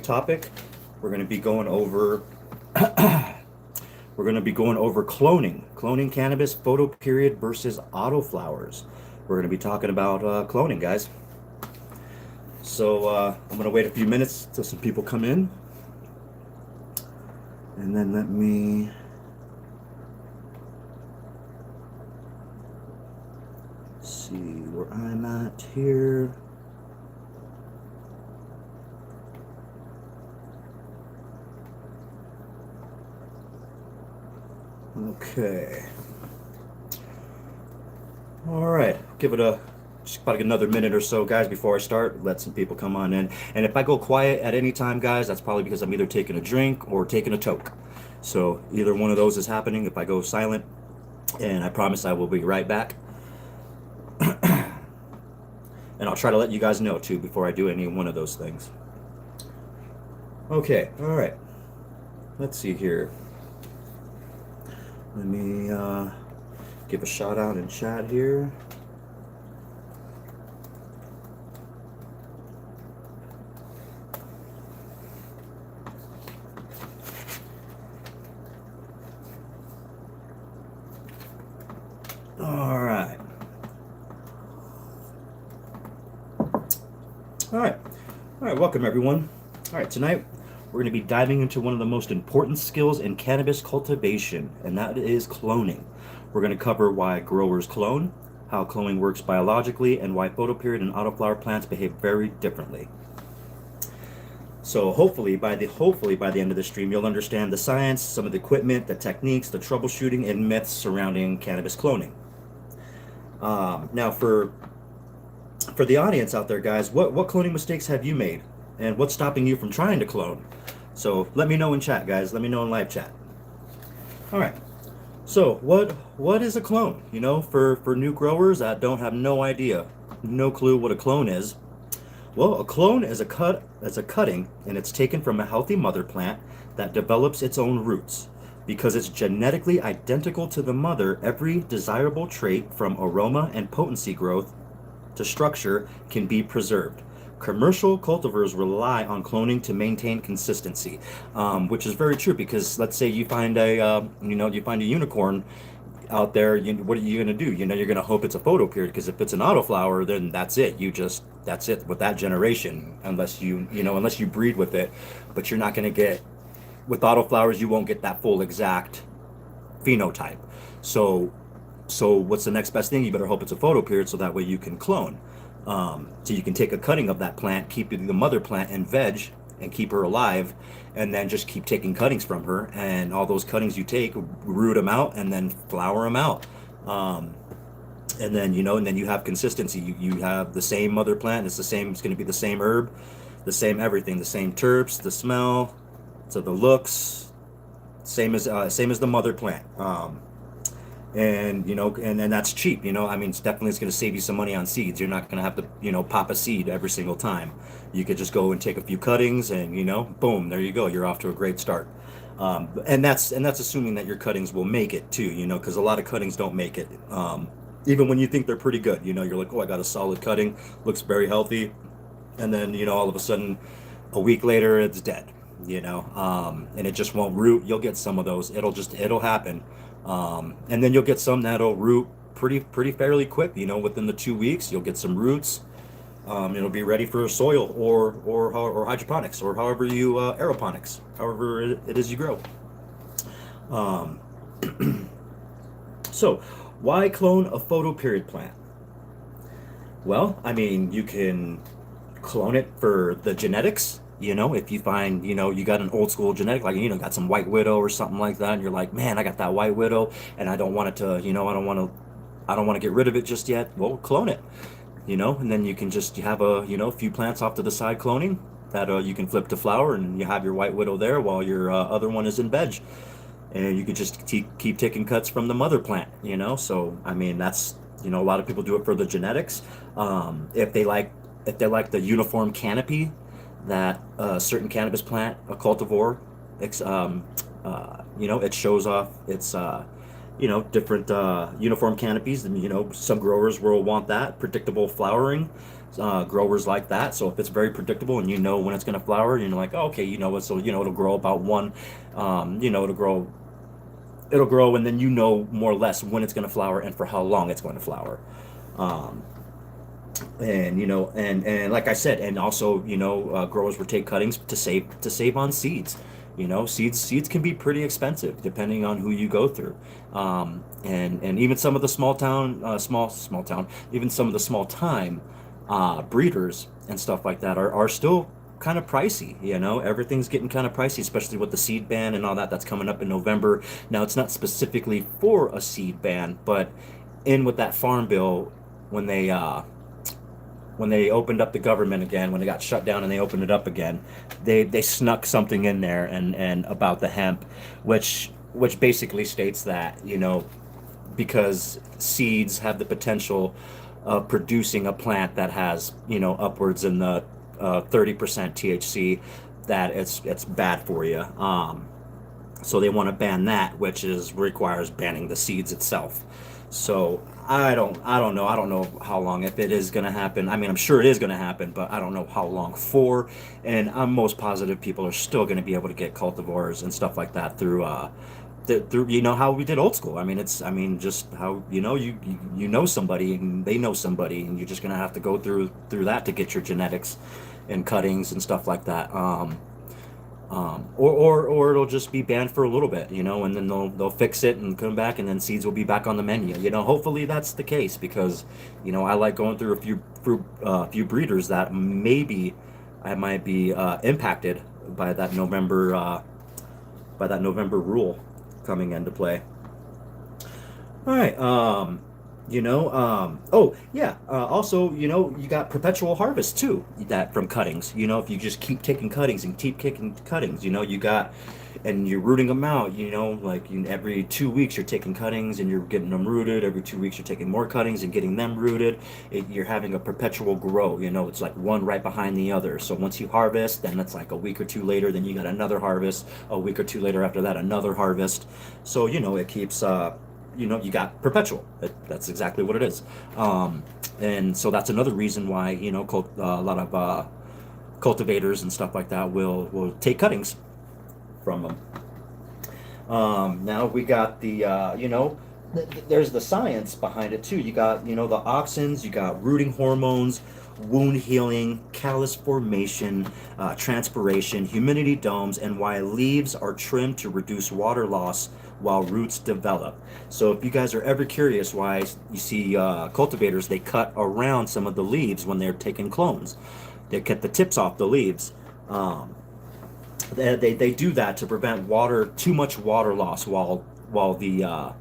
topic. We're going to be going over cloning cannabis, photo period versus autoflowers. We're going to be talking about cloning, guys. So I'm going to wait a few minutes till some people come in, and then let me see where I'm at here. Okay. All right. Give it just about another minute or so, guys, before I start. Let some people come on in. And if I go quiet at any time, guys, that's probably because I'm either taking a drink or taking a toke. So either one of those is happening if I go silent. And I promise I will be right back. And I'll try to let you guys know, too, before I do any one of those things. Okay. All right. Let's see here. Let me give a shout out in chat here. All right. All right. All right. Welcome, everyone. All right. Tonight, we're going to be diving into one of the most important skills in cannabis cultivation, and that is cloning. We're going to cover why growers clone, how cloning works biologically, and why photoperiod and autoflower plants behave very differently. So hopefully by the end of the stream, you'll understand the science, some of the equipment, the techniques, the troubleshooting, and myths surrounding cannabis cloning. Now, for the audience out there, guys, what cloning mistakes have you made, and what's stopping you from trying to clone? So let me know in chat, guys. Let me know in live chat. All right. So what is a clone? You know, for new growers that don't have no idea, no clue what a clone is. Well, a clone is a cutting, and it's taken from a healthy mother plant that develops its own roots. Because it's genetically identical to the mother, every desirable trait from aroma and potency growth to structure can be preserved. Commercial cultivars rely on cloning to maintain consistency, which is very true. Because let's say you find a unicorn out there, what are you going to do? You know, you're going to hope it's a photo period, because if it's an autoflower, then that's it. That's it with that generation, unless you breed with it. But you're not going to get, with autoflowers, you won't get that full exact phenotype. So what's the next best thing? You better hope it's a photo period, so that way you can clone. So you can take a cutting of that plant, keep the mother plant and veg, and keep her alive, and then just keep taking cuttings from her. And all those cuttings you take, root them out, and then flower them out. And then you have consistency. You have the same mother plant. It's going to be the same herb, the same everything, the same terps, the smell, so the looks, same as the mother plant. And that's cheap. It's going to save you some money on seeds. You're not going to have to pop a seed every single time. You could just go and take a few cuttings, and boom, there you go. You're off to a great start. And that's assuming that your cuttings will make it too. Because a lot of cuttings don't make it. Even when you think they're pretty good, you're like, oh, I got a solid cutting, looks very healthy, and then all of a sudden, a week later, it's dead. And it just won't root. You'll get some of those. It'll happen. And then you'll get some that'll root pretty fairly quick. Within the 2 weeks, you'll get some roots. It'll be ready for soil or hydroponics, or however you aeroponics, however it is you grow. So why clone a photoperiod plant? Well, you can clone it for the genetics. If you find, you got an old school genetic, like, got some white widow or something like that, and you're like, man, I got that white widow, and I don't want it to, I don't want to get rid of it just yet. Well, clone it, and then you can just have a few plants off to the side cloning that you can flip to flower, and you have your white widow there while your other one is in veg, and you could just keep taking cuts from the mother plant. So that's, a lot of people do it for the genetics. If they like the uniform canopy that a certain cannabis plant, a cultivar, it shows off its different uniform canopies. And some growers will want that predictable flowering. growers like that. So if it's very predictable and you know when it's going to flower, you're like, oh, okay, you know what? So it'll grow about one, it'll grow, and then more or less when it's going to flower and for how long it's going to flower. Um, and like I said, and also growers will take cuttings to save on seeds. Seeds can be pretty expensive depending on who you go through. And even some of the small town, even some of the small time breeders and stuff like that are still kind of pricey. Everything's getting kind of pricey, especially with the seed ban and all that's coming up in November. Now it's not specifically for a seed ban, but in with that farm bill, when they opened up the government again, when it got shut down and they opened it up again, they snuck something in there and about the hemp, which basically states that, because seeds have the potential of producing a plant that has, upwards in the 30% THC, that it's bad for you. So they want to ban that, which requires banning the seeds itself. So I don't know. I don't know how long, if it is going to happen. I mean, I'm sure it is going to happen, but I don't know how long for. And I'm most positive people are still going to be able to get cultivars and stuff like that through how we did old school. Just how you know somebody and they know somebody, and you're just going to have to go through that to get your genetics and cuttings and stuff like that. Or it'll just be banned for a little bit, and then they'll fix it and come back, and then seeds will be back on the menu. Hopefully that's the case, because I like going through a few breeders that maybe I might be impacted by that November rule coming into play. All right. Oh yeah. Also, you got perpetual harvest too. That from cuttings. If you just keep taking cuttings and keep kicking cuttings, and you're rooting them out. Like every 2 weeks you're taking cuttings and you're getting them rooted. Every 2 weeks you're taking more cuttings and getting them rooted. You're having a perpetual grow. It's like one right behind the other. So once you harvest, then it's like a week or two later, then you got another harvest. A week or two later after that, another harvest. So it keeps. You got perpetual. That's exactly what it is. And so that's another reason why a lot of cultivators and stuff like that will take cuttings from them. Now we got there's the science behind it too. You got the auxins, you got rooting hormones, wound healing, callus formation, transpiration, humidity domes, and why leaves are trimmed to reduce water loss while roots develop. So if you guys are ever curious why you see cultivators, they cut around some of the leaves when they're taking clones. They cut the tips off the leaves. They do that to prevent too much water loss while the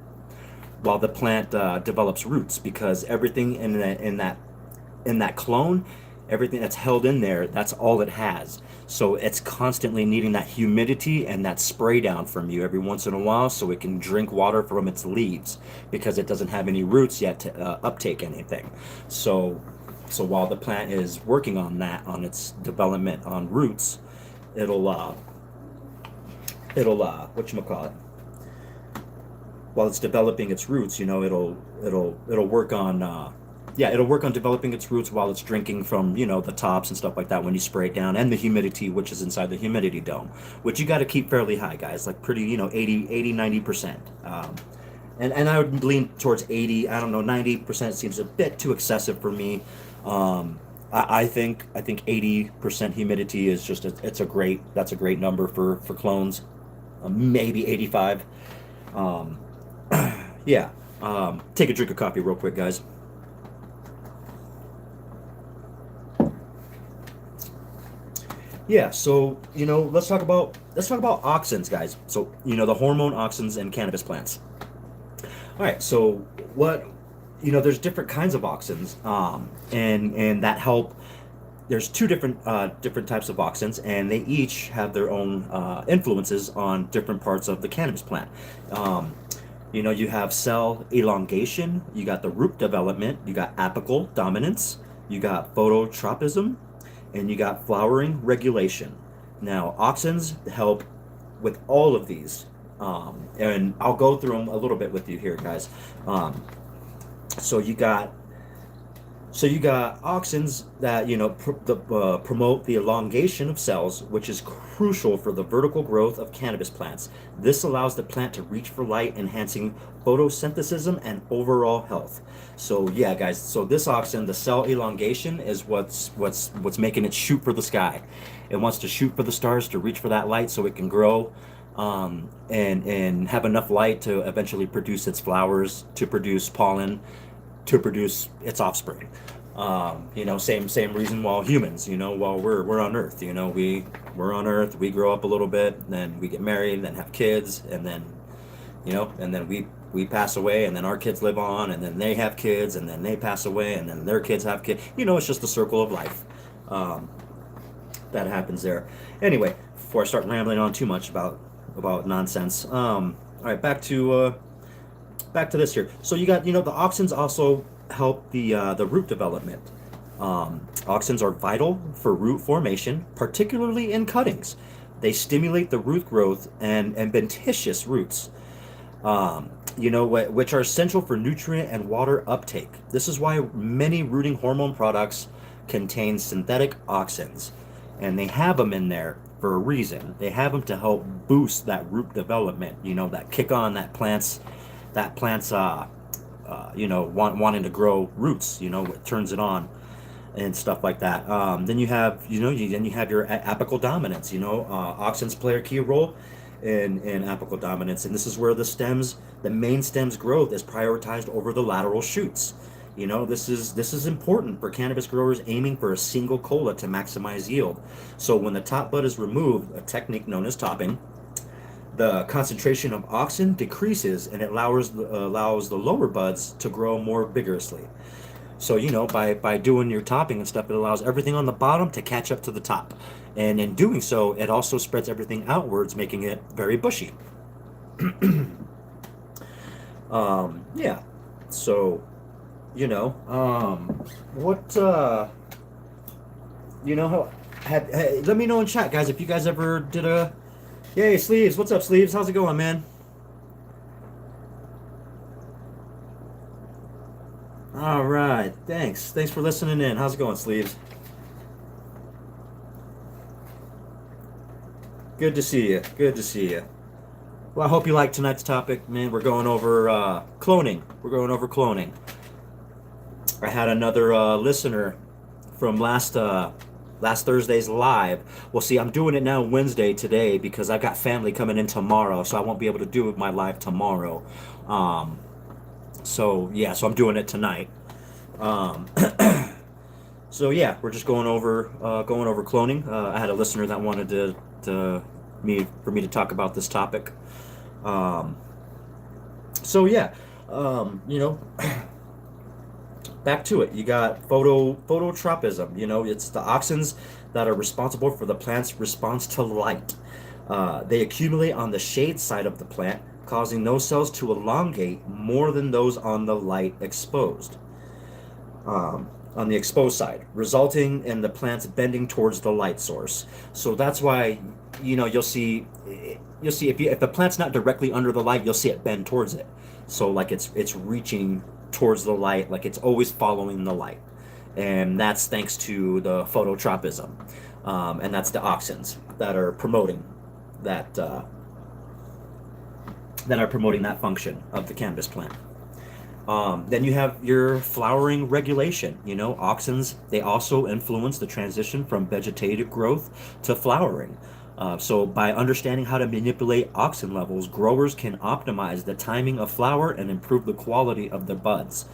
plant develops roots, because everything in that clone, everything that's held in there, that's all it has. So it's constantly needing that humidity and that spray down from you every once in a while, so it can drink water from its leaves, because it doesn't have any roots yet to uptake anything. So while the plant is working on its development on roots, it'll whatchamacallit, while it's developing its roots, it'll work on it'll work on developing its roots while it's drinking from the tops and stuff like that when you spray it down, and the humidity which is inside the humidity dome, which you got to keep fairly high, guys, like pretty 80-90%. And I would lean towards 80. I don't know, 90% seems a bit too excessive for me. I think 80% humidity is just that's a great number for clones. Maybe 85. Yeah. Take a drink of coffee real quick, guys. Yeah, so let's talk about auxins, guys. So the hormone auxins in cannabis plants. All right, so what there's different kinds of auxins, and that help. There's two different types of auxins, and they each have their own influences on different parts of the cannabis plant. You have cell elongation, you got the root development, you got apical dominance, you got phototropism, and you got flowering regulation. Now, auxins help with all of these, and I'll go through them a little bit with you here, guys. So you got So you got auxins that promote the elongation of cells, which is crucial for the vertical growth of cannabis plants. This allows the plant to reach for light, enhancing photosynthesis and overall health. So yeah, guys. So this auxin, the cell elongation, is what's making it shoot for the sky. It wants to shoot for the stars to reach for that light, so it can grow, and have enough light to eventually produce its flowers, to produce pollen, to produce its offspring. Same reason while humans, while we're on Earth, we're on Earth, we grow up a little bit, then we get married, then have kids, and then we pass away, and then our kids live on, and then they have kids, and then they pass away, and then their kids have kids. It's just the circle of life that happens there. Anyway, before I start rambling on too much about nonsense, all right, back to this here. So you got, the auxins also help the root development. Auxins are vital for root formation, particularly in cuttings. They stimulate the root growth and adventitious roots, which are essential for nutrient and water uptake. This is why many rooting hormone products contain synthetic auxins, and they have them in there for a reason. They have them to help boost that root development. That kick on that plant's wanting to grow roots. It turns it on and stuff like that. Then you have your apical dominance. Auxins play a key role in apical dominance, and this is where the main stem's growth is prioritized over the lateral shoots. This is important for cannabis growers aiming for a single cola to maximize yield. So when the top bud is removed, a technique known as topping, the concentration of auxin decreases, and it allows the lower buds to grow more vigorously. So by doing your topping and stuff, it allows everything on the bottom to catch up to the top, and in doing so, it also spreads everything outwards, making it very bushy. Yeah. So, what let me know in chat, guys, if you guys ever did a. Yay, Sleeves. What's up, Sleeves? How's it going, man? All right. Thanks for listening in. How's it going, Sleeves? Good to see you. Good to see you. Well, I hope you like tonight's topic, man. We're going over cloning. We're going over cloning. I had another listener from last Thursday's live. Well, see, I'm doing it now Wednesday today because I've got family coming in tomorrow, so I won't be able to do my live tomorrow. So I'm doing it tonight. So yeah, we're just going over cloning. I had a listener that wanted for me to talk about this topic. So yeah, back to it. You got phototropism. It's the auxins that are responsible for the plant's response to light. They accumulate on the shade side of the plant, causing those cells to elongate more than those on the light exposed. On the exposed side, resulting in the plants bending towards the light source. So that's why you'll see if the plant's not directly under the light, you'll see it bend towards it. So like it's reaching towards the light, like it's always following the light, and that's thanks to the phototropism, and that's the auxins that are promoting that function of the cannabis plant. Then you have your flowering regulation. Auxins, they also influence the transition from vegetative growth to flowering. So by understanding how to manipulate auxin levels, growers can optimize the timing of flower and improve the quality of the buds.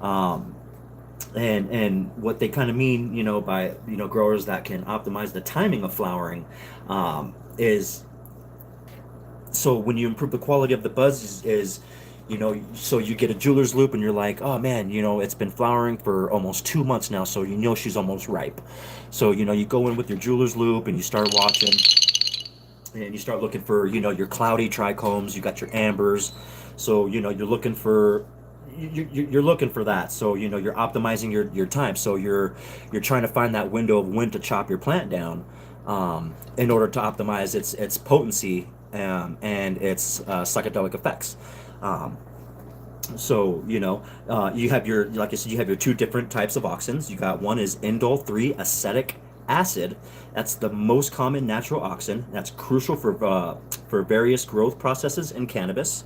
And what they kind of mean, by growers that can optimize the timing of flowering, is so when you improve the quality of the buds is so you get a jeweler's loop and you're like, oh man, it's been flowering for almost 2 months now, so she's almost ripe. So you go in with your jeweler's loop and you start watching, and you start looking for your cloudy trichomes, you got your ambers. So you're looking for that. So you're optimizing your time. So you're trying to find that window of when to chop your plant down, in order to optimize its potency, and its psychedelic effects. So, you have your, like I said, you have your two different types of auxins. You got one is indole 3 acetic acid. That's the most common natural auxin. That's crucial for various growth processes in cannabis.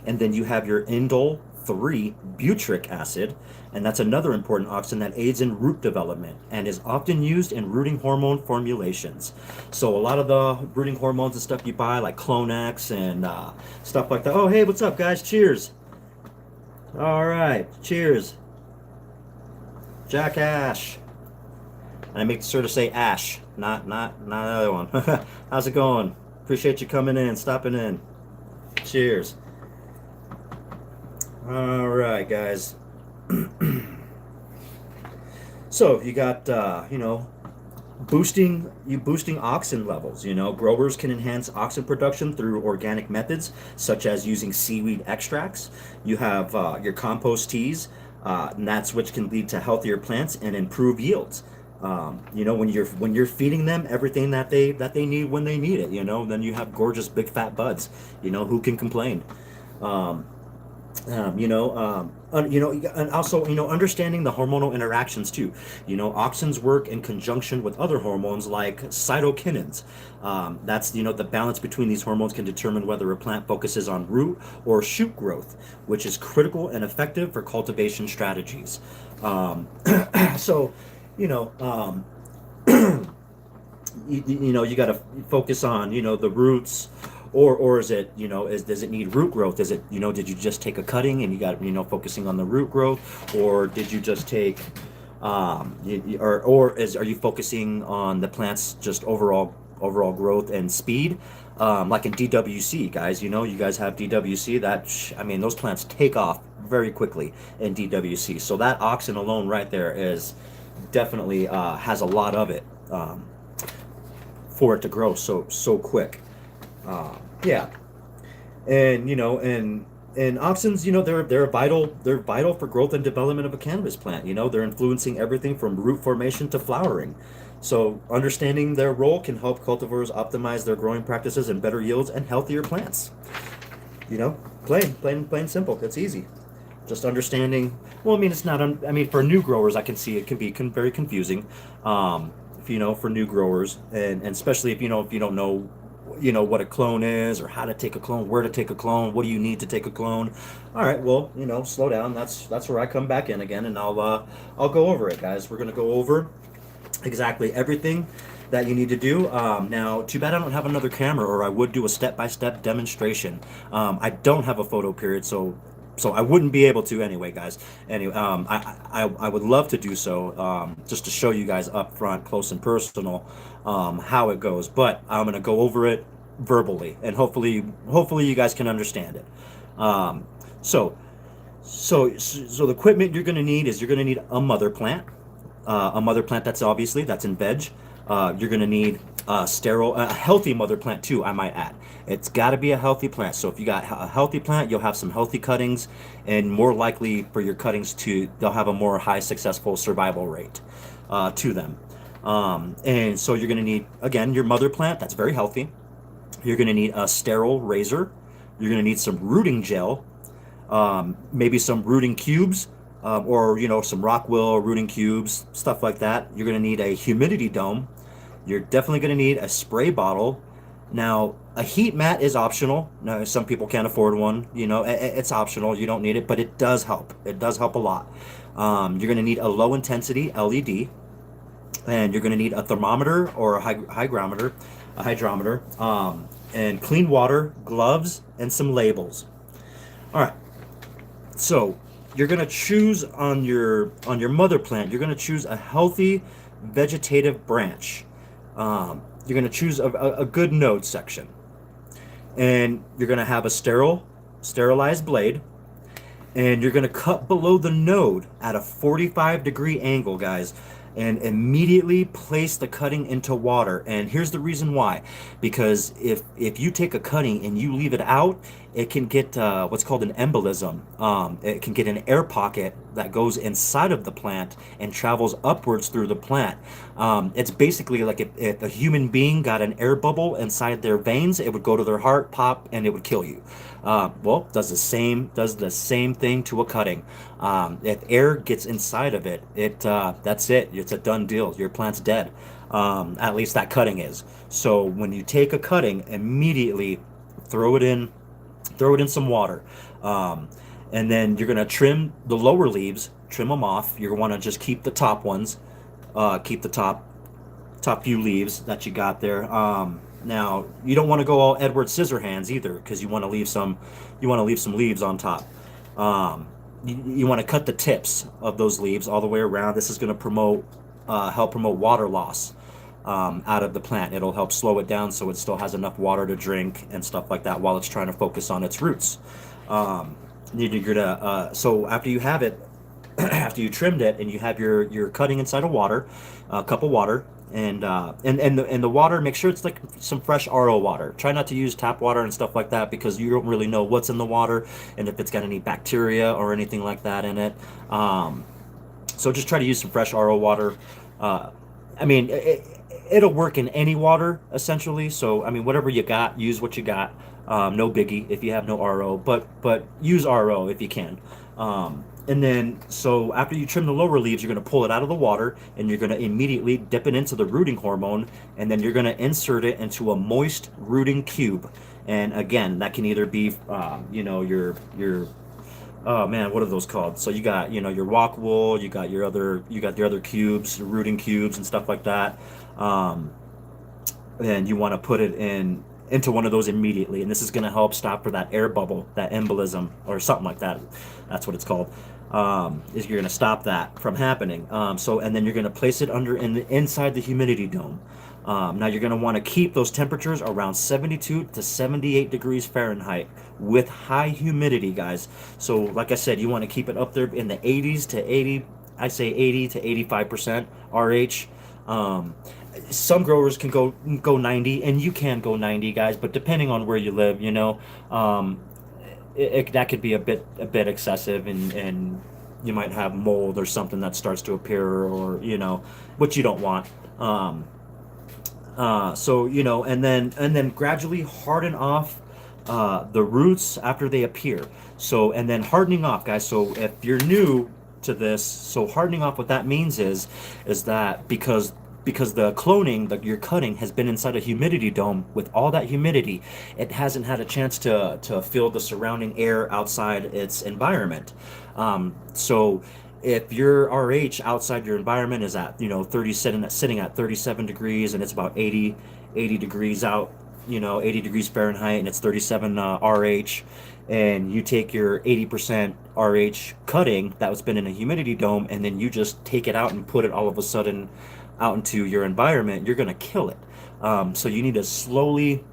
And then you have your indole 3 butyric acid, and that's another important auxin that aids in root development and is often used in rooting hormone formulations. So a lot of the rooting hormones and stuff you buy, like Clonex and stuff like that. Oh, hey, what's up, guys? Cheers. All right, cheers, Jack Ash. And I make sure to say Ash, not another one. How's it going? Appreciate you coming in, stopping in. Cheers. All right, guys. So you got boosting auxin levels. Growers can enhance auxin production through organic methods such as using seaweed extracts. You have your compost teas, and that's which can lead to healthier plants and improve yields. When you're feeding them everything that they need when they need it, then you have gorgeous big fat buds. Who can complain? Um, and also, understanding the hormonal interactions too. Auxins work in conjunction with other hormones like cytokinins. That's, the balance between these hormones can determine whether a plant focuses on root or shoot growth, which is critical and effective for cultivation strategies. Um, so, you know, um, you got to focus on the roots, or is it does it need root growth? Is it did you just take a cutting and you got focusing on the root growth, or did you just take are you focusing on the plant's just overall growth and speed? Like in DWC, guys, you guys have DWC. Those plants take off very quickly in DWC. So that auxin alone right there is definitely has a lot of it, for it to grow so quick. Yeah, and auxins, they're vital for growth and development of a cannabis plant. They're influencing everything from root formation to flowering. So understanding their role can help cultivars optimize their growing practices and better yields and healthier plants. Plain simple. It's easy. Just understanding. Well, it's not. For new growers, I can see it can be very confusing. For new growers, and especially if you don't know, what a clone is, or how to take a clone, where to take a clone, what do you need to take a clone. All right, well, slow down. That's where I come back in again, and I'll go over it, guys. We're gonna go over exactly everything that you need to do. Now, too bad I don't have another camera, or I would do a step-by-step demonstration. I don't have a photo period, so I wouldn't be able to anyway, guys. Anyway, I would love to do so, just to show you guys up front, close and personal, how it goes. But I'm gonna go over it verbally, and hopefully you guys can understand it. Um, so so the equipment you're gonna need is you're gonna need a mother plant that's in veg. You're gonna need a healthy mother plant too, I might add. It's got to be a healthy plant. So if you got a healthy plant, you'll have some healthy cuttings, and more likely for your cuttings they'll have a more high successful survival rate to them. And so you're gonna need, again, your mother plant that's very healthy. You're gonna need a sterile razor. You're gonna need some rooting gel, maybe some rooting cubes, or some Rockwill rooting cubes, stuff like that. You're going to need a humidity dome. You're definitely going to need a spray bottle. Now, a heat mat is optional. Now, some people can't afford one. It's optional. You don't need it, but it does help. It does help a lot. You're going to need a low intensity LED, and you're going to need a thermometer or a hydrometer, and clean water, gloves, and some labels. All right. So you're gonna choose on your mother plant. You're gonna choose a healthy vegetative branch. You're gonna choose a good node section, and you're gonna have a sterilized blade, and you're gonna cut below the node at a 45-degree angle, guys, and immediately place the cutting into water. And here's the reason why: because if you take a cutting and you leave it out, it can get what's called an embolism. It can get an air pocket that goes inside of the plant and travels upwards through the plant. It's basically like if a human being got an air bubble inside their veins, it would go to their heart, pop, and it would kill you. Well, does the same thing to a cutting. If air gets inside of it, that's it. It's a done deal. Your plant's dead. At least that cutting is. So when you take a cutting, immediately throw it in throw it in some water. Um, and then you're going to trim the lower leaves, trim them off. You want to just keep the top ones, keep the top few leaves that you got there. Now you don't want to go all Edward Scissorhands either, because you want to leave some leaves on top. You want to cut the tips of those leaves all the way around. This is going to help promote water loss out of the plant. It'll help slow it down so it still has enough water to drink and stuff like that while it's trying to focus on its roots. You're gonna so after you have it, after you trimmed it and you have your cutting inside of water, a cup of water, and the water, make sure it's like some fresh RO water. Try not to use tap water and stuff like that, because you don't really know what's in the water and if it's got any bacteria or anything like that in it. So just try to use some fresh RO water. I mean, it'll work in any water essentially. So I mean, whatever you got, use what you got. No biggie if you have no RO, but use RO if you can. And then, so after you trim the lower leaves, you're going to pull it out of the water and you're going to immediately dip it into the rooting hormone, and then you're going to insert it into a moist rooting cube. And again, that can either be, your oh man, what are those called? So you got, your rock wool, you got your other cubes, your rooting cubes and stuff like that. And you want to put it into one of those immediately, and this is going to help stop for that air bubble, that embolism, or something like that. That's what it's called. Is you're going to stop that from happening. And then you're going to place it inside the humidity dome. Now you're going to want to keep those temperatures around 72 to 78 degrees Fahrenheit with high humidity, guys. So like I said, you want to keep it up there in the 80s to 80, I say 80 to 85% RH. Some growers can go 90, and you can go 90, guys, but depending on where you live, that could be a bit excessive, and you might have mold or something that starts to appear, or which you don't want. And then gradually harden off the roots after they appear. So, and then hardening off, guys. So if you're new to this, so hardening off, what that means is that because the cloning that you're cutting has been inside a humidity dome, with all that humidity, it hasn't had a chance to feel the surrounding air outside its environment. So if your RH outside your environment is at sitting at 37 degrees, and it's about 80 degrees out, 80 degrees Fahrenheit, and it's 37 RH, and you take your 80% RH cutting that's been in a humidity dome, and then you just take it out and put it all of a sudden out into your environment, you're going to kill it. So you need to slowly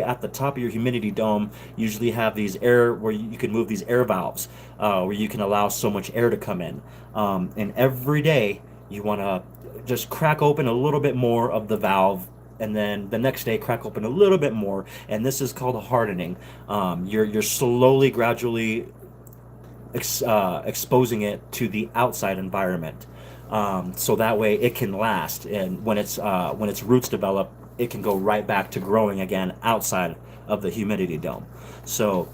at the top of your humidity dome usually have these air, where you can move these air valves, where you can allow so much air to come in. And every day you want to just crack open a little bit more of the valve, and then the next day crack open a little bit more, and this is called a hardening. You're slowly, gradually exposing it to the outside environment. So that way it can last, and when its roots develop, it can go right back to growing again outside of the humidity dome. So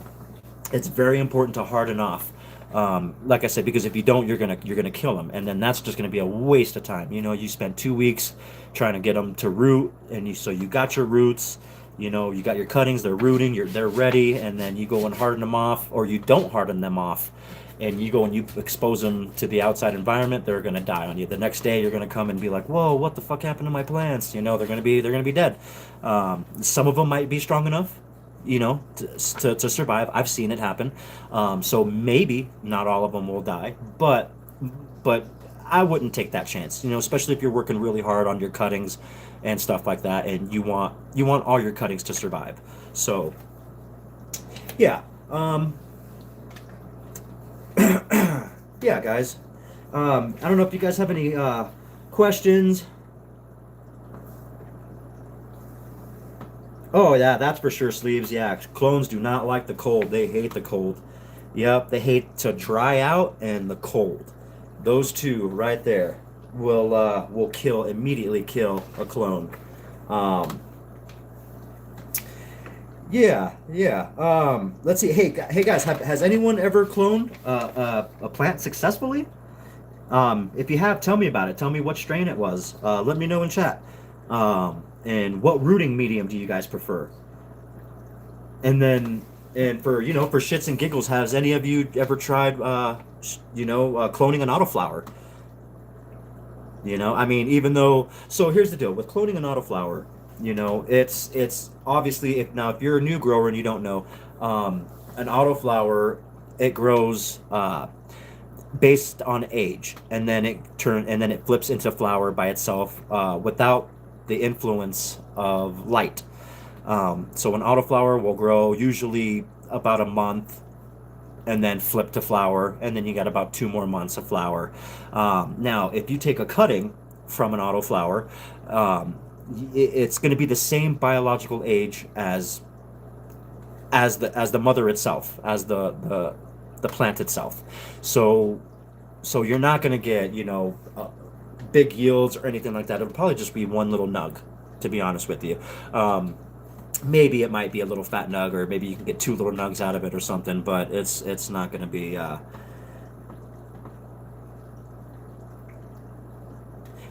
it's very important to harden off. Like I said, because if you don't, you're gonna kill them, and then that's just gonna be a waste of time. You spent 2 weeks trying to get them to root, and so you got your roots. You got your cuttings, they're rooting, they're ready, and then you go and harden them off, or you don't harden them off, and you go and you expose them to the outside environment. They're going to die on you. The next day, you're going to come and be like, "Whoa, what the fuck happened to my plants?" They're going to be dead. Some of them might be strong enough, to survive. I've seen it happen. So maybe not all of them will die, but I wouldn't take that chance. Especially if you're working really hard on your cuttings and stuff like that, and you want all your cuttings to survive. So, yeah. Yeah, guys. I don't know if you guys have any questions. Oh yeah, that's for sure, sleeves. Yeah, clones do not like the cold. They hate the cold. Yep, they hate to dry out and the cold. Those two right there will kill immediately kill a clone. Um, yeah. Let's see. Hey guys, has anyone ever cloned a plant successfully? If you have, tell me about it. Tell me what strain it was. Let me know in chat. And what rooting medium do you guys prefer? And then, and for for shits and giggles, has any of you ever tried cloning an autoflower? I mean, even though, so here's the deal with cloning an autoflower. It's obviously, if you're a new grower and you don't know, an autoflower, it grows based on age, and then it flips into flower by itself without the influence of light. So an autoflower will grow usually about a month and then flip to flower, and then you got about 2 more months of flower. Now, if you take a cutting from an autoflower, it's going to be the same biological age as the mother itself, as the plant itself. So so you're not going to get big yields or anything like that. It'll probably just be one little nug, to be honest with you. Maybe it might be a little fat nug, or maybe you can get two little nugs out of it or something, but it's not going to be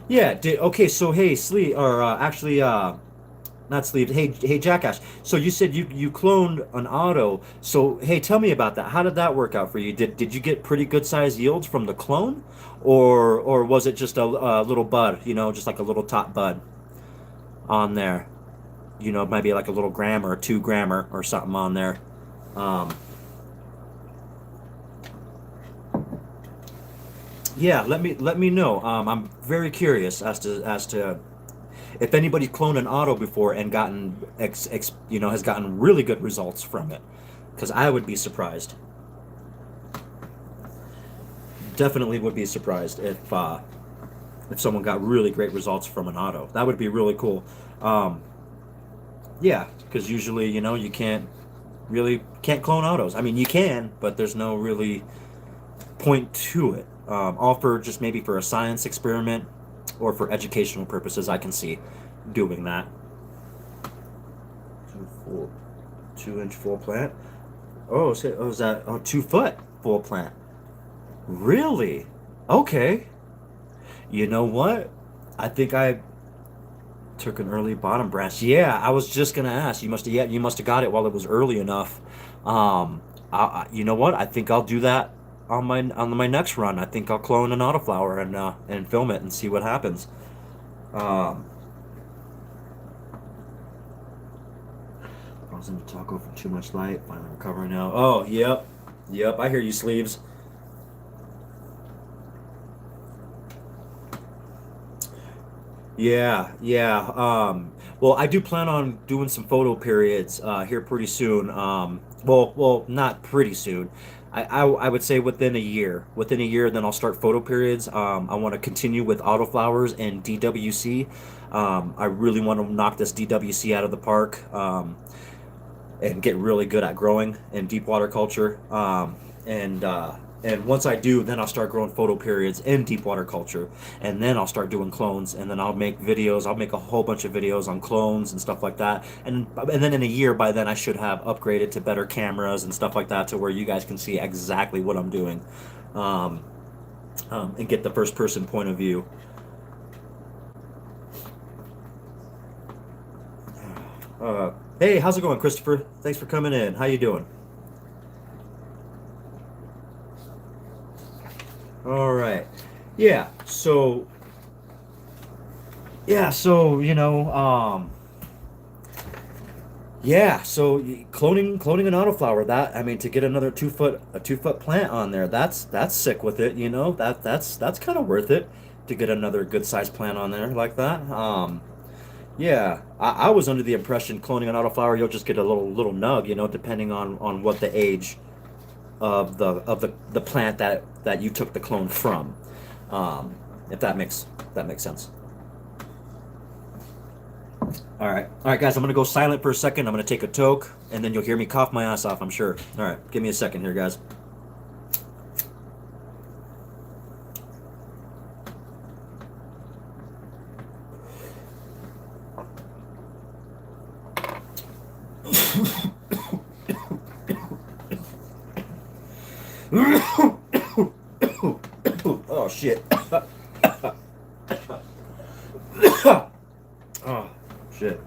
yeah. Okay, so hey, sleeve, or actually not sleeve. Hey Jackass, so you said you cloned an auto. So hey, tell me about that. How did that work out for you? Did you get pretty good size yields from the clone, or was it just a little bud, just like a little top bud on there? Maybe like a little gram or 2 grammer or something on there. Um, yeah, let me know. I'm very curious as to if anybody cloned an auto before and gotten has gotten really good results from it, because I would be surprised. Definitely would be surprised if someone got really great results from an auto. That would be really cool. Um, yeah, because usually you can't clone autos. I mean, you can, but there's no really point to it. All for just maybe for a science experiment or for educational purposes. I can see doing that. Two full, 2 inch full plant. Is that 2 foot full plant? Really? Okay. You know what? I think I took an early bottom branch. Yeah, I was just gonna ask. You must have got it while it was early enough. You know what? I think I'll do that on my next run. I think I'll clone an autoflower and film it and see what happens. Um, I was in the taco for too much light. Finally recovering now. Oh, yep. I hear you, sleeves. Yeah. Well, I do plan on doing some photo periods here pretty soon. Not pretty soon. I would say within a year. Within a year, then I'll start photo periods. I want to continue with autoflowers and DWC. I really want to knock this DWC out of the park. And get really good at growing in deep water culture. And once I do, then I'll start growing photo periods in deep water culture, and then I'll start doing clones, and then I'll make videos. I'll make a whole bunch of videos on clones and stuff like that, and then in a year, by then I should have upgraded to better cameras and stuff like that, to where you guys can see exactly what I'm doing, um, and get the first person point of view. Hey, how's it going, Christopher? Thanks for coming in. How you doing? All right. Yeah. So yeah. So cloning an autoflower. That, I mean, to get another 2 foot plant on there. That's sick with it. That's kind of worth it to get another good sized plant on there like that. Yeah. I was under the impression cloning an autoflower, you'll just get a little nug. Depending on what the age of the plant that you took the clone from. If that makes sense. All right, guys. I'm gonna go silent for a second. I'm gonna take a toke, and then you'll hear me cough my ass off. I'm sure. All right, give me a second here, guys. Oh shit. Oh shit.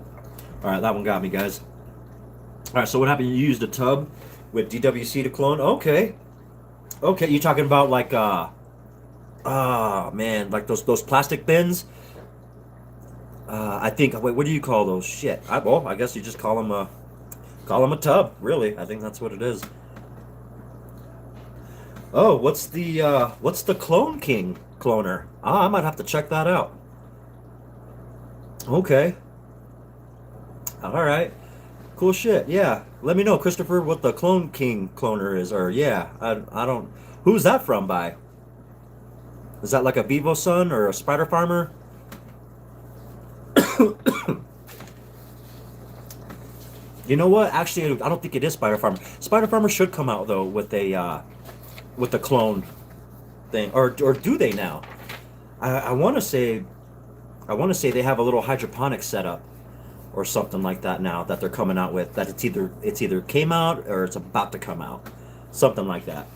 All right, that one got me, guys. All right, so what happened? You used a tub with DWC to clone. Okay, okay. You talking about like man, like those plastic bins? I think. Wait, what do you call those? Shit. Well, I guess you just call them a tub. Really, I think that's what it is. Oh, what's the Clone King cloner? Ah, I might have to check that out. Okay. All right. Cool shit. Yeah. Let me know, Christopher, what the Clone King cloner is. Or yeah, I don't. Who's that from? By? Is that like a Bevo Sun or a Spider Farmer? You know what? Actually, I don't think it is Spider Farmer. Spider Farmer should come out though with the clone thing, or do they now? I want to say they have a little hydroponic setup or something like that now that they're coming out with. That it's either came out or it's about to come out, something like that.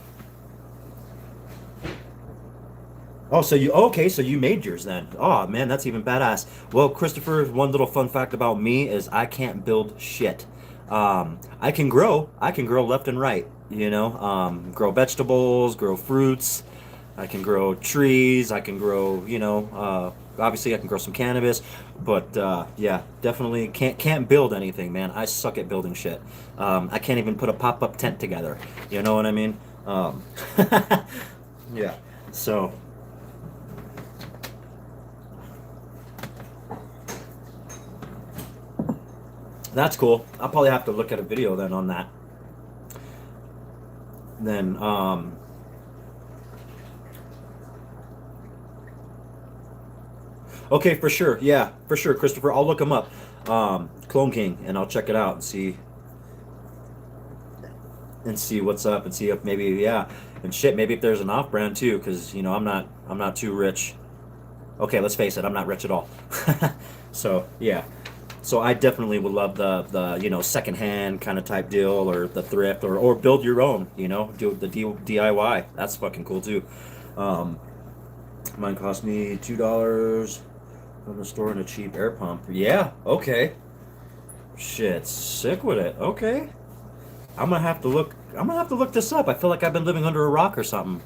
Oh, so you okay? So you made yours then? Oh man, that's even badass. Well, Christopher, one little fun fact about me is I can't build shit. I can grow. I can grow left and right. You know, grow vegetables, grow fruits. I can grow trees. I can grow. Obviously, I can grow some cannabis. But yeah, definitely can't build anything, man. I suck at building shit. I can't even put a pop up tent together. You know what I mean? Yeah. So that's cool. I'll probably have to look at a video then on that. Then okay, for sure. Yeah, for sure, Christopher. I'll look him up. Clone King, and I'll check it out and see what's up and see if maybe yeah and shit maybe if there's an off brand too because I'm not too rich. Okay, let's face it, I'm not rich at all. So yeah, so I definitely would love the secondhand kind of type deal or the thrift or build your own. Do the DIY. That's fucking cool too. Um, Mine cost me $2 from the store and a cheap air pump. Yeah, okay. Shit, sick with it. Okay. I'm gonna have to look this up. I feel like I've been living under a rock or something.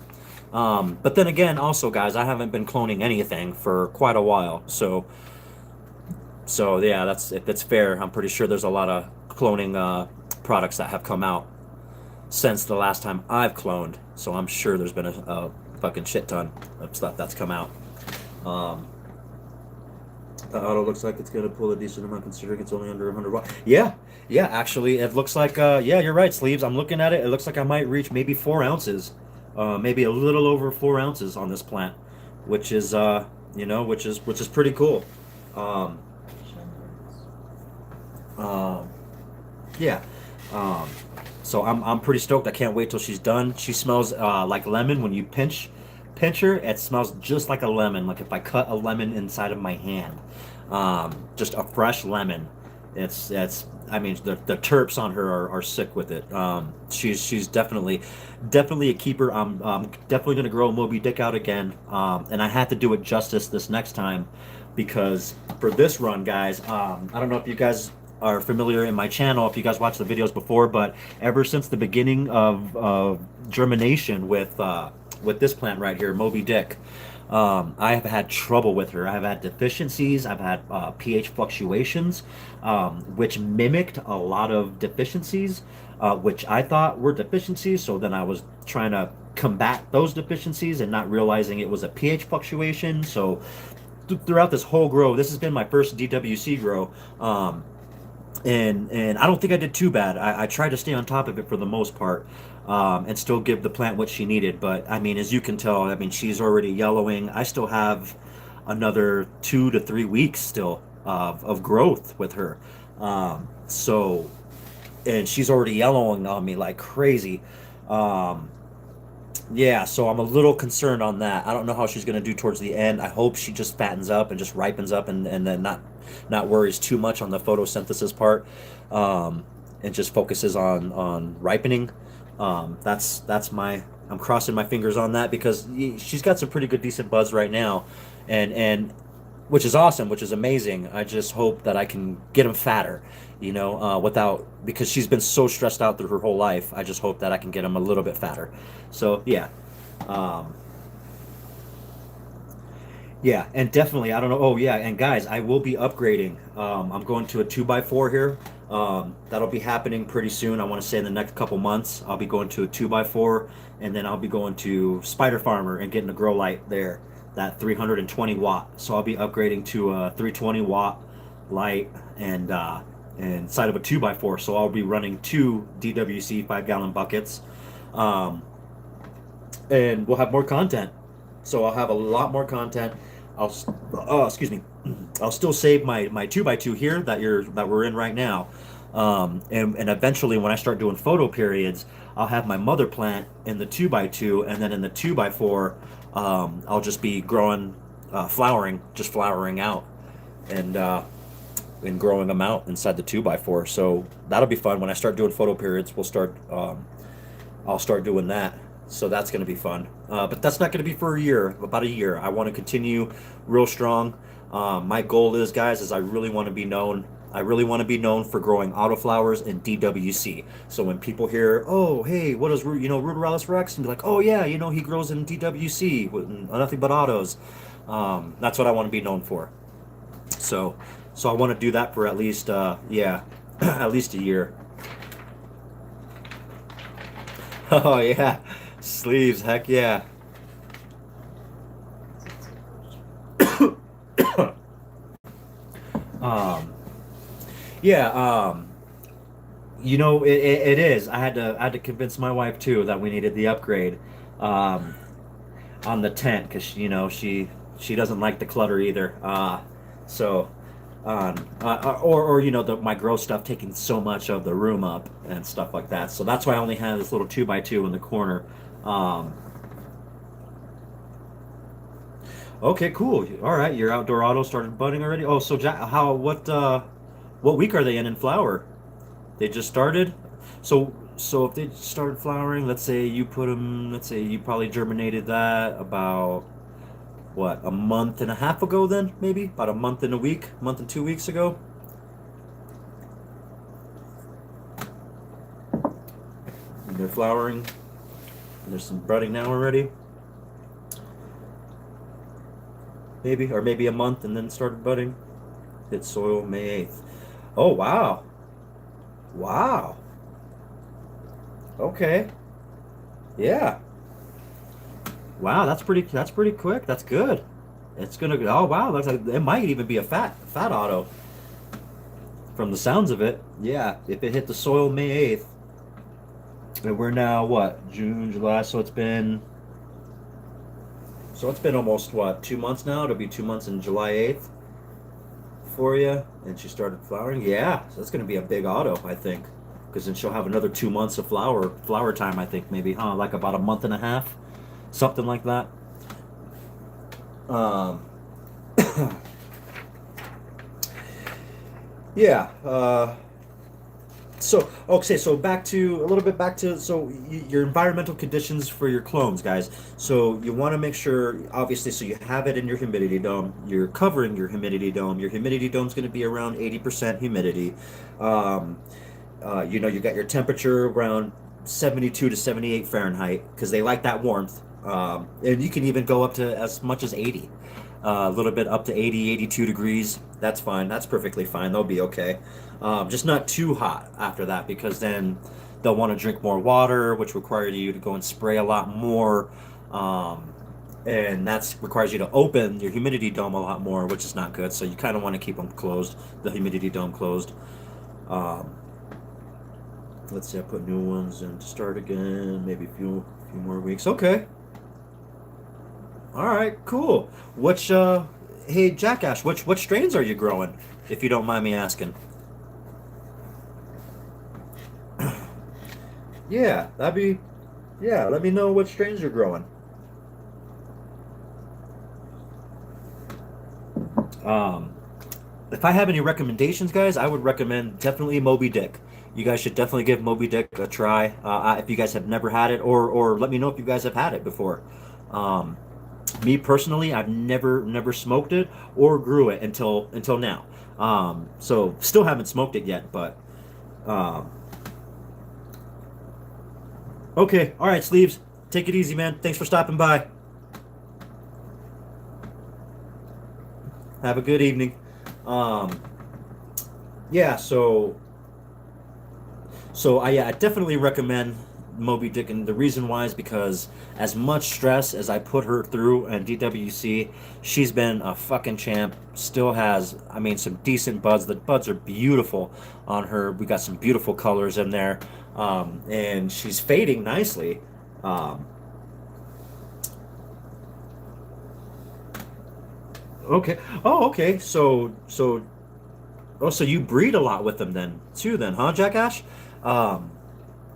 But then again, also guys, I haven't been cloning anything for quite a while. So yeah, that's if it's fair. I'm pretty sure there's a lot of cloning products that have come out since the last time I've cloned. So I'm sure there's been a fucking shit ton of stuff that's come out. Um, the auto looks like it's gonna pull a decent amount considering it's only under 100 watts. Yeah, yeah. Actually, it looks like yeah, you're right, Sleeves. I'm looking at it. It looks like I might reach maybe 4 ounces, maybe a little over 4 ounces on this plant, which is which is pretty cool. Um, um, yeah. Um, so I'm pretty stoked. I can't wait till she's done. She smells like lemon when you pinch her. It smells just like a lemon. Like if I cut a lemon inside of my hand, just a fresh lemon. It's. I mean, the terps on her are sick with it. She's definitely a keeper. I'm definitely gonna grow Moby Dick out again. And I had to do it justice this next time because for this run, guys, I don't know if you guys are familiar in my channel, if you guys watched the videos before, but ever since the beginning of germination with this plant right here, Moby Dick, I have had trouble with her. I've had deficiencies. I've had pH fluctuations, which mimicked a lot of deficiencies, which I thought were deficiencies. So then I was trying to combat those deficiencies and not realizing it was a pH fluctuation. So throughout this whole grow, this has been my first DWC grow. And I don't think I did too bad. I tried to stay on top of it for the most part, and still give the plant what she needed. But I mean, as you can tell, I mean she's already yellowing. I still have another 2 to 3 weeks still of growth with her. So, and she's already yellowing on me like crazy. Um, yeah, so I'm a little concerned on that. I don't know how she's going to do towards the end. I hope she just fattens up and just ripens up, and then not worries too much on the photosynthesis part, um, and just focuses on ripening. That's my I'm crossing my fingers on that because she's got some pretty good decent buds right now, and which is awesome, which is amazing. I just hope that I can get them fatter, without because she's been so stressed out through her whole life. I just hope that I can get them a little bit fatter. So yeah, um, yeah, and definitely I don't know. Oh yeah, and guys, I will be upgrading. I'm going to a 2x4 here. That'll be happening pretty soon. I want to say in the next couple months, I'll be going to a 2x4, and then I'll be going to Spider Farmer and getting a grow light there, that 320 watt. So I'll be upgrading to a 320 watt light and inside of a 2x4. So I'll be running two DWC 5 gallon buckets, um, and we'll have more content. So I'll have a lot more content. I'll excuse me. I'll still save my 2x2 here that we're in right now, and eventually when I start doing photo periods, I'll have my mother plant in the 2x2, and then in the 2x4, I'll just be growing, flowering, just flowering out, and growing them out inside the 2x4. So that'll be fun when I start doing photo periods. I'll start doing that. So that's going to be fun. But that's not going to be for a year, about a year. I want to continue real strong. My goal is, guys, is I really want to be known. I really want to be known for growing autoflowers and DWC. So when people hear, oh, hey, what is, Ruderalis Rex? And be like, oh, yeah, he grows in DWC with nothing but autos. That's what I want to be known for. So, so I want to do that for at least, yeah, at least a year. Oh, yeah. Sleeves, heck yeah. Um, yeah, it is. I had to convince my wife too that we needed the upgrade, um, on the tent because she doesn't like the clutter either. So, or my grow stuff taking so much of the room up and stuff like that. So that's why I only have this little 2x2 in the corner. Um, okay, cool. All right, your outdoor auto started budding already. Oh, so Jack, what week are they in flower? They just started. So if they started flowering, let's say you put them. Let's say you probably germinated that about what, a month and a half ago. Then maybe about a month and a week, month and 2 weeks ago. And they're flowering. And there's some budding now already. Maybe, or maybe a month and then started budding. Hit soil May 8th. Oh, wow. Wow. Okay. Yeah. Wow, that's pretty quick. That's good. It's gonna oh wow, it might even be a fat auto from the sounds of it. Yeah, if it hit the soil May 8th, and we're now what, June, July, so it's been almost what, 2 months now. It'll be 2 months in July 8th for you, and she started flowering. Yeah, so that's going to be a big auto, I think, because then she'll have another 2 months of flower time. I think maybe, huh? Like about a month and a half, something like that. Um, yeah. So okay, so back to your environmental conditions for your clones, guys. So you want to make sure, obviously, so you have it in your humidity dome. You're covering your humidity dome. Your humidity dome is going to be around 80% humidity. Um, you got your temperature around 72 to 78 Fahrenheit because they like that warmth. And you can even go up to as much as 80, a little bit up to 80, 82 degrees. That's fine. That's perfectly fine. They'll be okay. Just not too hot after that because then they'll want to drink more water, which requires you to go and spray a lot more. Um, and that requires you to open your humidity dome a lot more, which is not good. So you kind of want to keep them closed, the humidity dome closed. Um, let's see, I put new ones in to start again, maybe a few more weeks. Okay. All right, cool. Which Hey, Jackash, which strains are you growing, if you don't mind me asking? Yeah, that'd be. Yeah, let me know what strains you're growing. Um, if I have any recommendations, guys, I would recommend definitely Moby Dick. You guys should definitely give Moby Dick a try if you guys have never had it, or let me know if you guys have had it before. Um, Me personally, I've never smoked it or grew it until now. So still haven't smoked it yet, but um, okay, all right, Sleeves, take it easy, man. Thanks for stopping by. Have a good evening. Um, yeah, I definitely recommend Moby Dick, and the reason why is because as much stress as I put her through and DWC, she's been a fucking champ. Still has, I mean, some decent buds. The buds are beautiful on her. We got some beautiful colors in there, and she's fading nicely. Um, okay. Oh, okay. So you breed a lot with them then too, then, huh, Jack Ash? Um,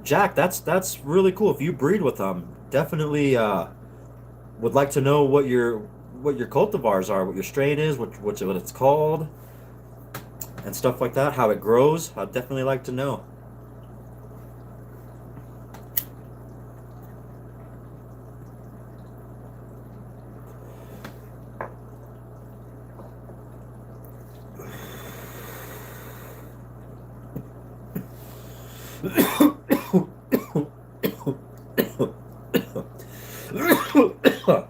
Jack, that's really cool. If you breed with them, definitely would like to know what your cultivars are, what your strain is, what it's called, and stuff like that. How it grows. I'd definitely like to know.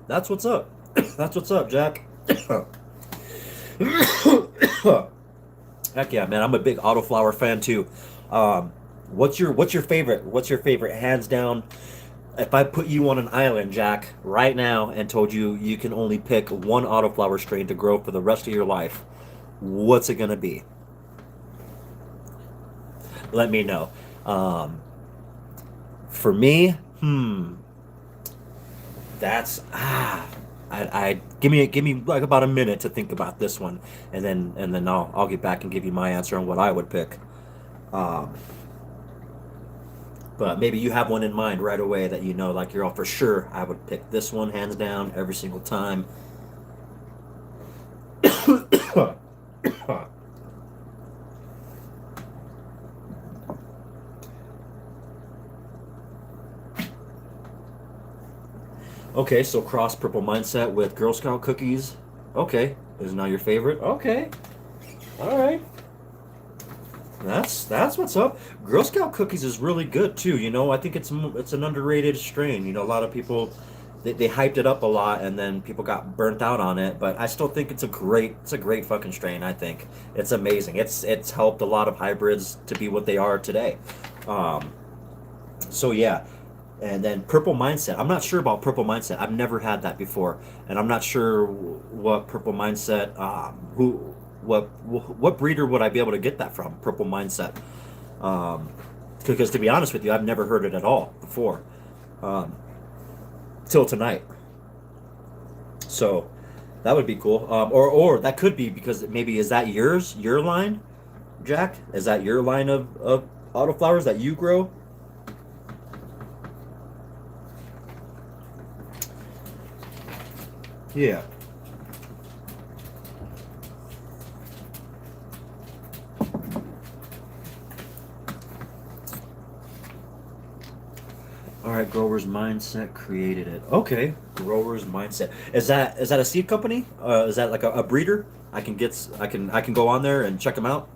That's what's up. That's what's up, Jack. Heck yeah, man! I'm a big autoflower fan too. Um, what's your favorite? What's your favorite? Hands down, if I put you on an island, Jack, right now, and told you you can only pick one autoflower strain to grow for the rest of your life, what's it gonna be? Let me know. Um, for me, that's I give me like about a minute to think about this one, and then I'll get back and give you my answer on what I would pick. Um, but maybe you have one in mind right away that you know, like you're all for sure. I would pick this one hands down every single time. Okay, so cross purple mindset with Girl Scout cookies. Okay, is now your favorite. Okay, all right. That's what's up. Girl Scout cookies is really good too. You know, I think it's an underrated strain. You know, a lot of people they hyped it up a lot, and then people got burnt out on it. But I still think it's a great fucking strain. I think it's amazing. It's helped a lot of hybrids to be what they are today. Um, so yeah, and then Purple Mindset. I'm not sure about Purple Mindset. I've never had that before, and I'm not sure what Purple Mindset. Who what breeder would I be able to get that from? Purple Mindset. Um, because to be honest with you, I've never heard it at all before, um, till tonight. So that would be cool. Or that could be because maybe is that your line, Jack? Is that your line of autoflowers that you grow? Yeah. All right, Grower's Mindset created it. Okay, Grower's Mindset. Is that a seed company? Is that like a breeder? I can go on there and check them out.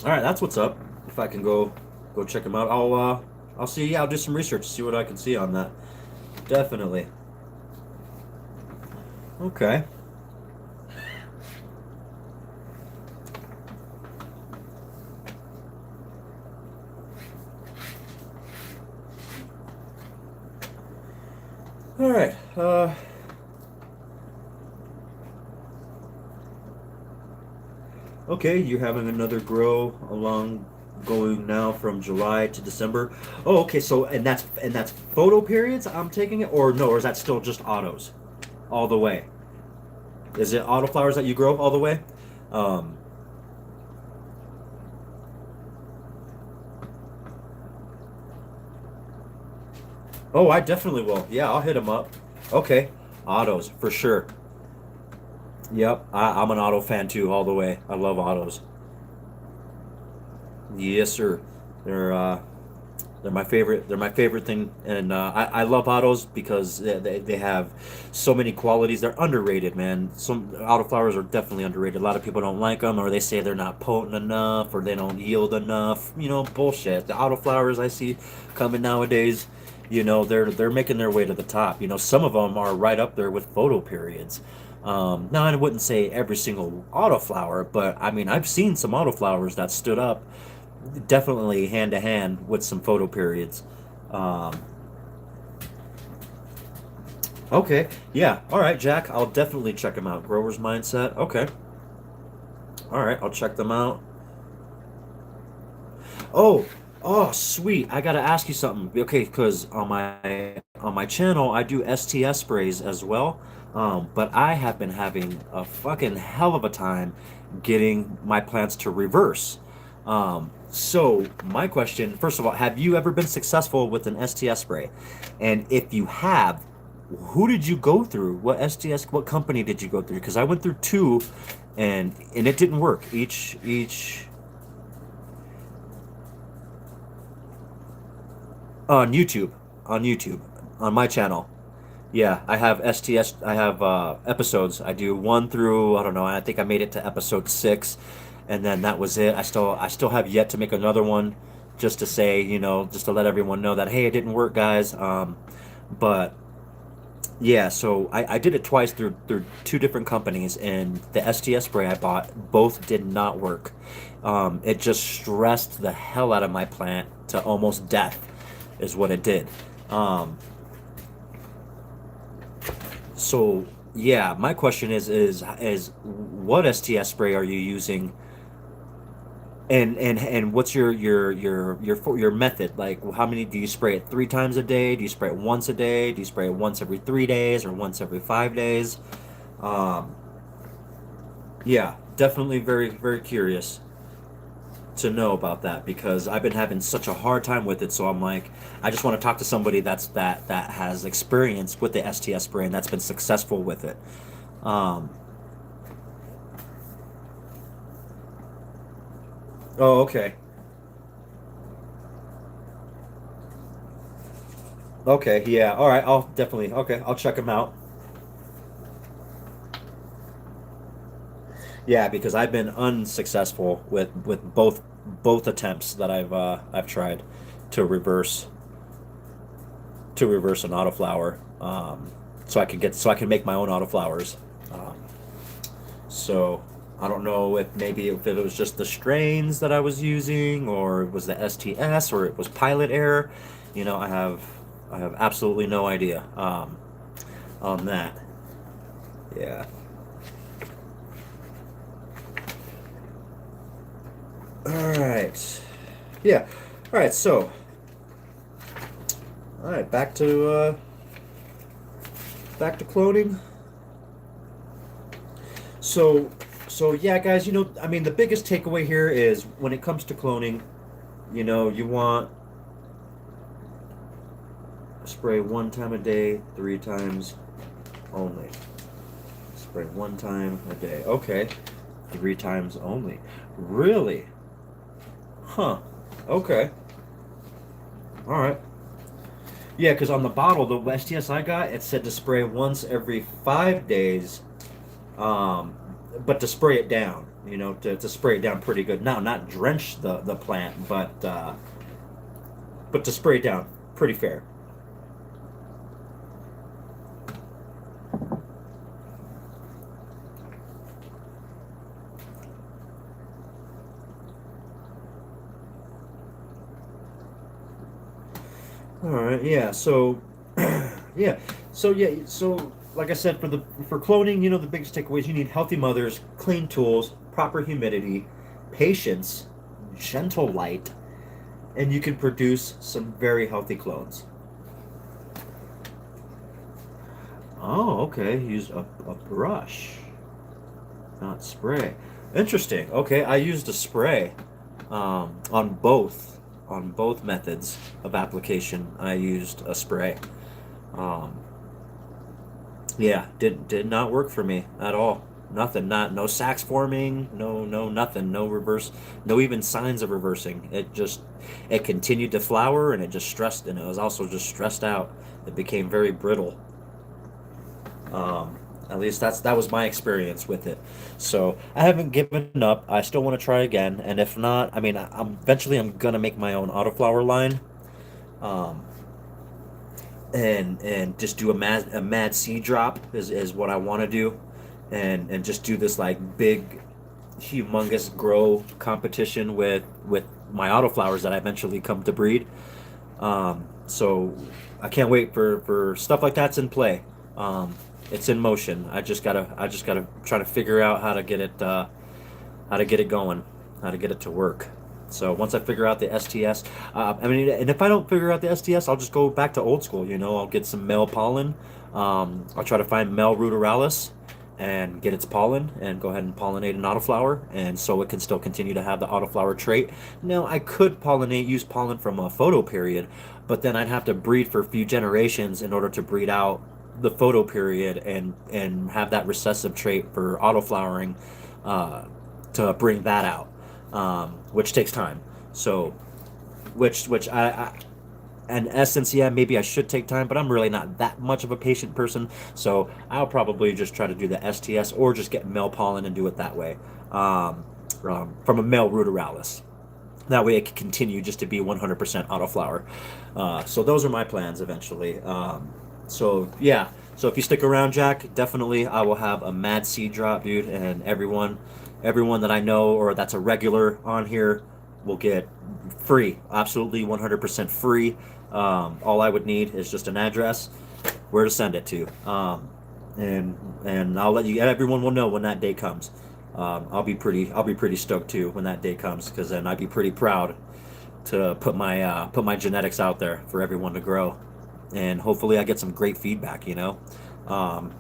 All right, that's what's up. If I can go check them out, I'll see. Yeah, I'll do some research, see what I can see on that. Definitely. Okay. All right. Okay, you're having another grow along going now from July to December. Oh, okay. So and that's photo periods. I'm taking it, or no, or is that still just autos, all the way? Is it auto flowers that you grow all the way? Um, oh, I definitely will. Yeah, I'll hit them up. Okay, autos for sure. Yep, I'm an auto fan too, all the way. I love autos. Yes, sir. They're they're my favorite. They're my favorite thing, and I love autos because they have so many qualities. They're underrated, man. Some auto flowers are definitely underrated. A lot of people don't like them, or they say they're not potent enough, or they don't yield enough. Bullshit. The auto flowers I see coming nowadays, they're making their way to the top. Some of them are right up there with photo periods. Now I wouldn't say every single auto flower, but I mean I've seen some auto flowers that stood up definitely hand to hand with some photo periods. Um, okay, yeah, all right, Jack. I'll definitely check them out. Grower's Mindset. Okay, all right, I'll check them out. Oh, oh, sweet. I gotta ask you something. Okay, because on my channel I do STS sprays as well. But I have been having a fucking hell of a time getting my plants to reverse. So my question, first of all, have you ever been successful with an STS spray? And if you have, who did you go through? What company did you go through? Because I went through two, and it didn't work. Each on YouTube, on YouTube, on my channel. Yeah, I have STS. I have episodes. I do one through, I don't know. I think I made it to episode 6, and then that was it. I still have yet to make another one, just to say, just to let everyone know that hey, it didn't work, guys. But yeah, so I did it twice through two different companies, and the STS spray I bought both did not work. It just stressed the hell out of my plant to almost death, is what it did. Um, So yeah, my question is what STS spray are you using, and what's your method? Like, how many do you spray it 3 times a day? Do you spray it once a day? Do you spray it once every 3 days or once every 5 days? Um, yeah, definitely very very curious to know about that because I've been having such a hard time with it. So I'm like, I just want to talk to somebody that has experience with the STS spray and that's been successful with it. Um, oh, okay. Okay, yeah. All right, I'll definitely. Okay, I'll check them out. Yeah, because I've been unsuccessful with both attempts that I've tried to reverse to reverse an autoflower. So I can make my own autoflowers. Um, so I don't know if it was just the strains that I was using, or it was the STS, or it was pilot error. I have absolutely no idea on that. Yeah. All right. Yeah. All right. So, all right. Back to cloning. So, so yeah, guys. I mean, the biggest takeaway here is when it comes to cloning, you want spray 1 time a day, 3 times only. Spray 1 time a day. Okay, 3 times only. Really? Huh. Okay. All right. Yeah, because on the bottle, the STS I got, it said to spray once every 5 days, um, but to spray it down, to spray it down pretty good. Now, not drench the plant, but to spray it down pretty fair. All right, yeah. So, yeah. So like I said, for cloning, the biggest takeaways you need healthy mothers, clean tools, proper humidity, patience, gentle light, and you can produce some very healthy clones. Oh, okay. Use a brush, not spray. Interesting. Okay, I used a spray on both methods of application. I used a spray. Um, yeah, did not work for me at all. Nothing. Not no sacs forming. No nothing. No reverse. No even signs of reversing. It continued to flower, and it just stressed, and it was also just stressed out. It became very brittle. Um, at least that was my experience with it. So I haven't given up. I still want to try again, and if not, I mean, I'm gonna make my own autoflower line, um, and just do a mad seed drop is what I want to do, and just do this like big, humongous grow competition with my autoflowers that I eventually come to breed. So I can't wait for stuff like that's in play. Um, it's in motion. I just gotta try to figure out how to get it going, how to get it to work. So once I figure out the STS, I mean, and if I don't figure out the STS, I'll just go back to old school. You know, I'll get some male pollen. I'll try to find male Ruderalis and get its pollen and go ahead and pollinate an autoflower, and so it can still continue to have the autoflower trait. Now, I could use pollen from a photo period, but then I'd have to breed for a few generations in order to breed out the photo period and have that recessive trait for autoflowering, uh, to bring that out, which takes time. So, which in essence, yeah, maybe I should take time, but I'm really not that much of a patient person. So I'll probably just try to do the STS or just get male pollen and do it that way, from a male Ruderalis. That way it can continue just to be 100% autoflower. So those are my plans eventually. So yeah, so if you stick around, Jack, definitely I will have a mad seed drop, dude, and everyone that I know or that's a regular on here will get free, absolutely 100% free. All I would need is just an address, where to send it to, and I'll let you. Everyone will know when that day comes. I'll be pretty stoked too when that day comes, because then I'd be pretty proud to put my genetics out there for everyone to grow, and hopefully I get some great feedback. You know, um,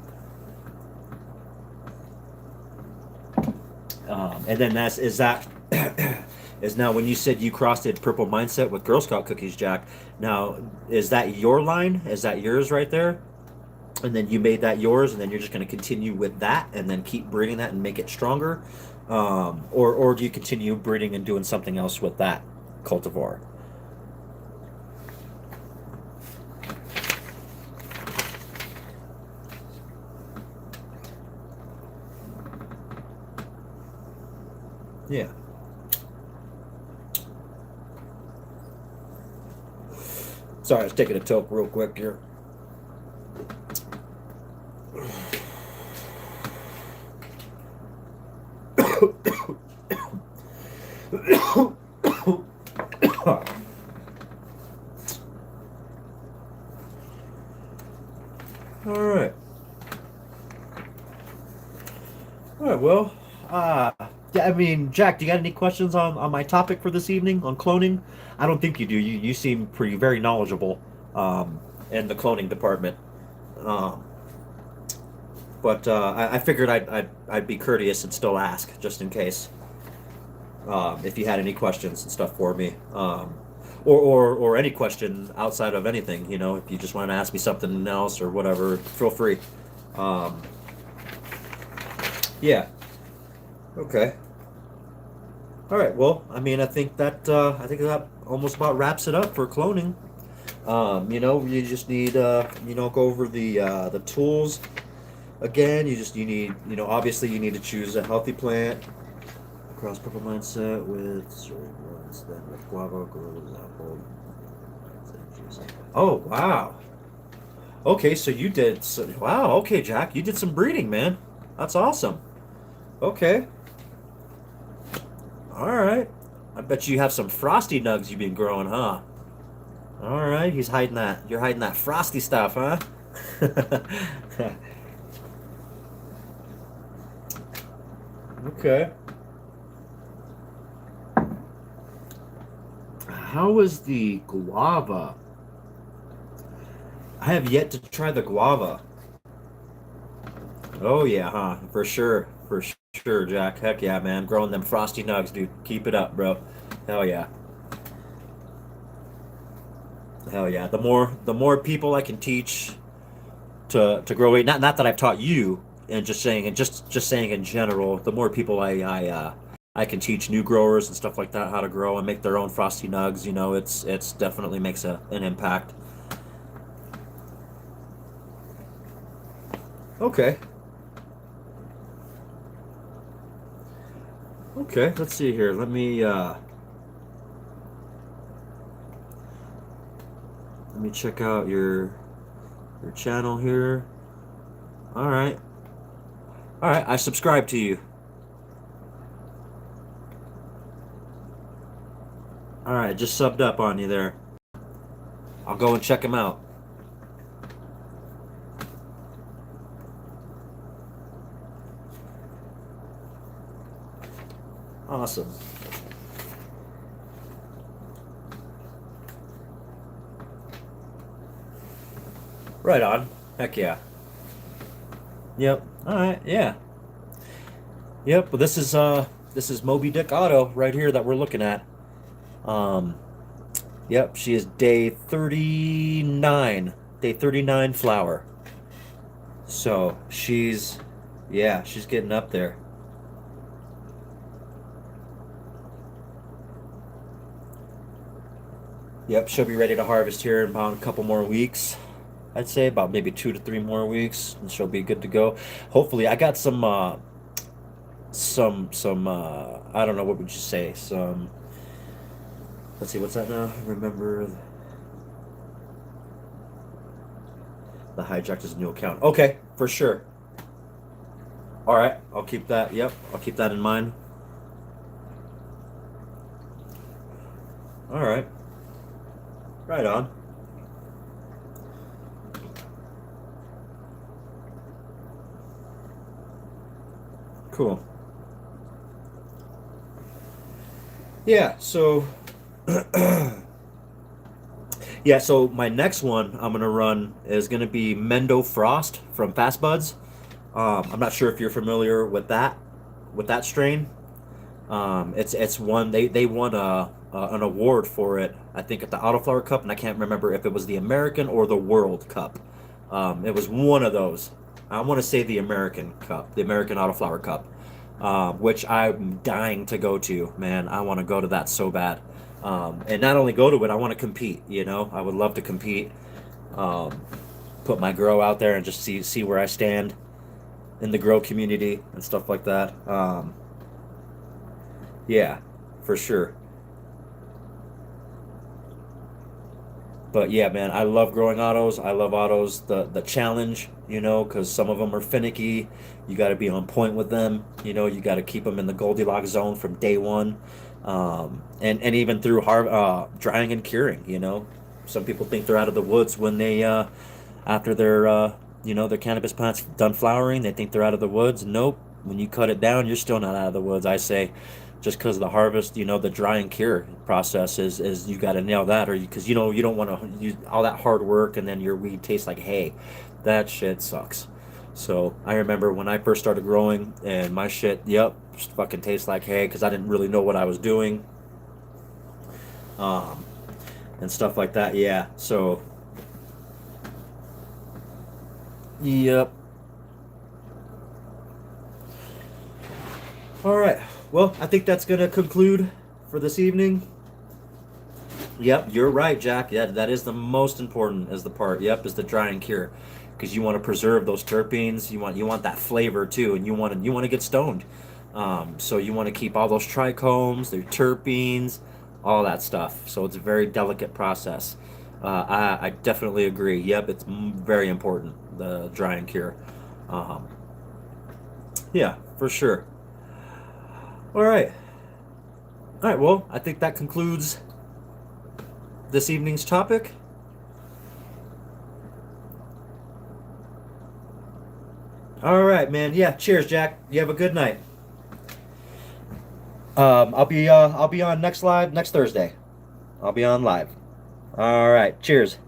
and then that's is that is now when you said you crossed it purple mindset with Girl Scout cookies, Jack. Now is that your line? Is that yours right there? And then you made that yours, and then you're just going to continue with that, and then keep breeding that and make it stronger, or do you continue breeding and doing something else with that cultivar? Yeah. Sorry, I was taking a toke real quick here. All right. All right. Well, yeah. I mean, Jack, do you got any questions on my topic for this evening on cloning? I don't think you do. You seem pretty very knowledgeable, um, in the cloning department. Um, but I figured I'd be courteous and still ask just in case, if you had any questions and stuff for me, or any question outside of anything. You know, if you just want to ask me something else or whatever, feel free. Um, yeah. Okay. All right. Well, I mean, I think that almost about wraps it up for cloning. You know, you just need, go over the tools again. You need, obviously you need to choose a healthy plant. Cross purple mindset with certain ones, then with guava, gorillas, apple. Oh wow. Okay, so you did. Wow. Okay, Jack, you did some breeding, man. That's awesome. Okay. All right. I bet you have some frosty nugs you've been growing, huh? All right. He's hiding that. You're hiding that frosty stuff, huh? Okay. How is the guava? I have yet to try the guava. Oh yeah, huh? For sure, Jack. Heck yeah, man. Growing them frosty nugs, dude. Keep it up, bro. Hell yeah. Hell yeah. The more people I can teach to grow weight. Not that I've taught you, and just saying in general. The more people I can teach new growers and stuff like that how to grow and make their own frosty nugs. It's definitely makes an impact. Okay. Okay. Let's see here. Let me check out your channel here. All right. All right. I subscribe to you. All right. Just subbed up on you there. I'll go and check him out. Awesome. Right on. Heck yeah. Yep. All right. Yeah. Yep. Well, this is Moby Dick Auto right here that we're looking at. Um. Yep. She is day 39. Day 39 flower. So yeah, she's getting up there. Yep. She'll be ready to harvest here in about a couple more weeks. I'd say about maybe 2 to 3 more weeks, and she'll be good to go. Hopefully, I got some I don't know, what would you say, some, let's see, what's that now, remember, the hijacked is a new account. Okay, for sure. All right, I'll keep that. Yep, I'll keep that in mind. All right, right on. Cool. Yeah, so yeah, so my next one I'm gonna run is gonna be Mendo Frost from Fast Buds. I'm not sure if you're familiar with that strain. It's one they won an award for it. I think at the Autoflower Cup, and I can't remember if it was the American or the World Cup. It was one of those. I want to say the American Cup, the American Autoflower Cup, which I'm dying to go to. Man, I want to go to that so bad. And not only go to it, I want to compete. I would love to compete. Um, Put my grow out there and just see where I stand in the grow community and stuff like that. Yeah, for sure. But yeah, man, I love growing autos. I love autos. The challenge, because some of them are finicky. You got to be on point with them. You got to keep them in the Goldilocks zone from day one, and even through drying and curing. Some people think they're out of the woods when they after their cannabis plants done flowering. They think they're out of the woods. Nope. When you cut it down, you're still not out of the woods. I say, just because the harvest, the dry and cure process is you got to nail that, or because you don't want to use all that hard work and then your weed tastes like hay. That shit sucks. So I remember when I first started growing and my shit, yep, just fucking tastes like hay because I didn't really know what I was doing, um, and stuff like that. Yeah. So yep. All right. Well, I think that's gonna conclude for this evening. Yep, you're right, Jack. Yeah, that is the most important is the part. Yep, is the dry and cure, because you want to preserve those terpenes. You want that flavor too, and you want to get stoned. So you want to keep all those trichomes, their terpenes, all that stuff. So it's a very delicate process. I definitely agree. Yep, it's very important, the dry and cure. Um, yeah, for sure. All right. All right. Well, I think that concludes this evening's topic. All right, man. Yeah. Cheers, Jack. You have a good night. I'll be on next live next Thursday. I'll be on live. All right. Cheers.